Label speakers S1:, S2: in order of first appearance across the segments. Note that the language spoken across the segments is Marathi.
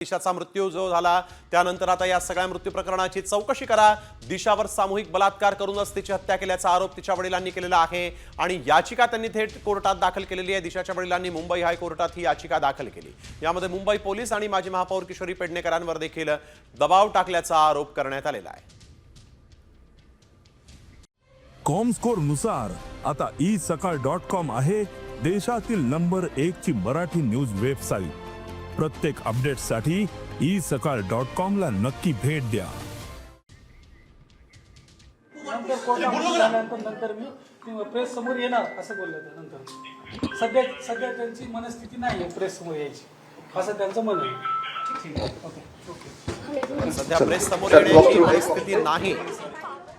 S1: दिशाचा मृत्यू जो झाला त्यानंतर आता या सगळ्या मृत्यू प्रकरणाची चौकशी करा। दिशावर सामूहिक बलात्कार करूनच तिची हत्या केल्याचा आरोप तिच्या वडिलांनी केलेला आहे आणि याचिका त्यांनी थेट कोर्टात दाखल केलेली आहे। दिशाच्या वडिलांनी मुंबई हायकोर्टात ही याचिका दाखल केली। यामध्ये मुंबई पोलीस आणि माजी महापौर किशोरी पेडणेकरांवर देखील दबाव टाकल्याचा आरोप करण्यात आलेला आहे।
S2: कॉमस्कोर नुसार आता isakal.com आहे देशातील नंबर 1 ची मराठी न्यूज वेबसाईट। प्रत्येक अपडेटसाठी isakal.com ला नक्की भेट द्या।
S3: नंतर मी प्रेस समोर येणार असं बोलले नंतर सध्या त्यांची मनस्थिती नाही प्रेस समोर यायची असं त्यांचं मन आहे। ठीक आहे, ओके।
S1: सध्या प्रेस समोर येण्याची परिस्थिती नाही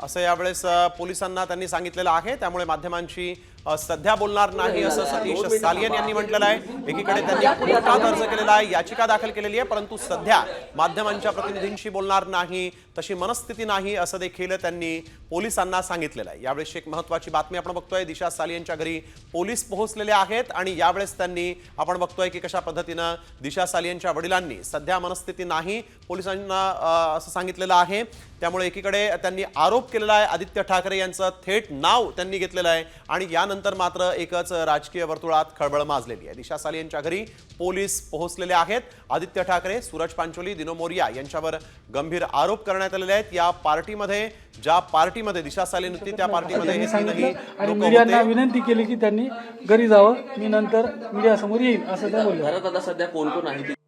S1: असं यावेळेस पोलिसांना त्यांनी सांगितलेलं आहे। त्यामुळे माध्यमांशी सध्या बोलणार नाही असं सतीश सालियन यांनी म्हटलेलं आहे। एकीकडे त्यांनी कोर्टात अर्ज केलेला आहे, याचिका दाखल केलेली आहे, परंतु सध्या माध्यमांच्या प्रतिनिधींशी बोलणार नाही, तशी मनस्थिती नाही असं देखील त्यांनी पोलिसांना सांगितलेलं आहे। यावेळेस एक महत्त्वाची बातमी आपण बघतोय, दिशा सालियनच्या घरी पोलीस पोहोचलेले आहेत आणि यावेळेस त्यांनी आपण बघतोय की कशा पद्धतीने दिशा सालियनच्या वडिलांनी सध्या मनस्थिती नाही पोलिसांना असं सांगितलेलं आहे। त्यामुळे एकीकडे त्यांनी आरोप केलेला आहे आदित्य ठाकरे यांचं थेट नाव त्यांनी घेतलेलं आहे आणि यानंतर मात्र एकच राजकीय वर्तुळात खळबळ माजलेली आहे। दिशा सालियनच्या घरी पोलीस पोहोचलेले आहेत। आदित्य ठाकरे, सूरज पांचोली, दिनो मोरिया यांच्यावर गंभीर आरोप करण्यात आलेले आहेत। या पार्टीमध्ये ज्या पार्टीमध्ये दिशा सालियन होती त्या पार्टीमध्ये हे तीनही
S3: आणि मीडियाला विनंती केली की त्यांनी घरी जावं, मी नंतर मीडिया समोर येईल असं ते बोलले।
S4: घरात आता सध्या कोण कोण आहे?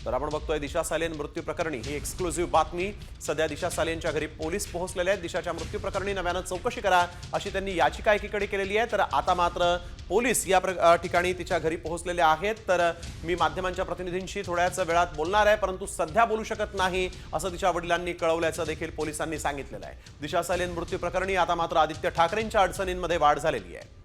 S1: तर आपण बघतोय दिशा सालियन मृत्यू प्रकरणी ही एक्सक्लुझिव्ह बातमी। सध्या दिशा सालियनच्या घरी पोलीस पोहोचलेले आहेत। दिशाच्या मृत्यू प्रकरणी नव्यानं चौकशी करा अशी त्यांनी याचिका एकीकडे केलेली आहे। तर आता मात्र पोलीस या ठिकाणी तिच्या घरी पोहोचलेले आहेत। तर मी माध्यमांच्या प्रतिनिधींशी थोड्याच वेळात बोलणार आहे, परंतु सध्या बोलू शकत नाही असं तिच्या वडिलांनी कळवल्याचं देखील पोलिसांनी सांगितलेलं आहे। दिशा सालियन मृत्यू प्रकरणी आता मात्र आदित्य ठाकरेंच्या अडचणींमध्ये वाढ झालेली आहे।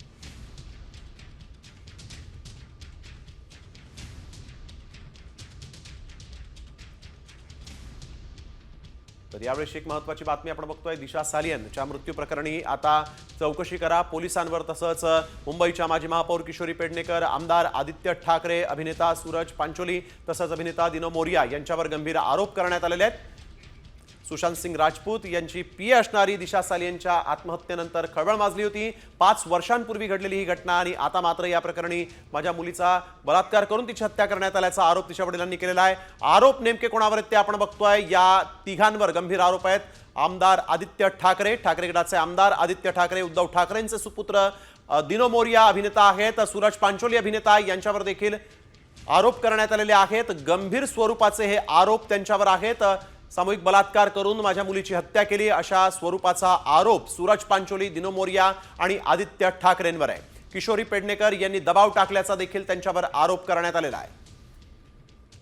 S1: तर यावेळी एक महत्त्वाची बातमी आपण बघतोय, दिशा सालियनच्या मृत्यू प्रकरणी आता चौकशी करा पोलिसांवर, तसंच मुंबईच्या माजी महापौर किशोरी पेडणेकर, आमदार आदित्य ठाकरे, अभिनेता सूरज पांचोली तसंच अभिनेता दिनो मोरिया यांच्यावर गंभीर आरोप करण्यात आलेले आहेत। सुशांत सिंग राजपूत यांची पीए असणारी दिशा सालियनच्या आत्महत्येनंतर खळबळ माजली होती। 5 वर्षांपूर्वी घडलेली ही घटना आणि आता मात्र या प्रकरणी माझ्या मुलीचा बलात्कार करून तिची हत्या करण्यात आल्याचा आरोप तिच्या वडिलांनी केलेला आहे। आरोप नेमके कोणावर आहेत ते आपण बघतोय। या तिघांवर गंभीर आरोप आहेत। आमदार आदित्य ठाकरे, ठाकरे गटाचे आमदार आदित्य ठाकरे, उद्धव ठाकरेंचे सुपुत्र दिनो मोरिया अभिनेता आहेत, सूरज पांचोली अभिनेता यांच्यावर देखील आरोप करण्यात आलेले आहेत। गंभीर स्वरूपाचे हे आरोप त्यांच्यावर आहेत। सामूहिक बलात्कार करून माझ्या मुलीची हत्या केली अशा स्वरूपाचा आरोप सूरज पांचोली, दिनो मोरिया आणि आदित्य ठाकरेंवर आहे। किशोरी पेडणेकर यांनी दबाव टाकल्याचा देखील त्यांच्यावर आरोप करण्यात आलेला आहे।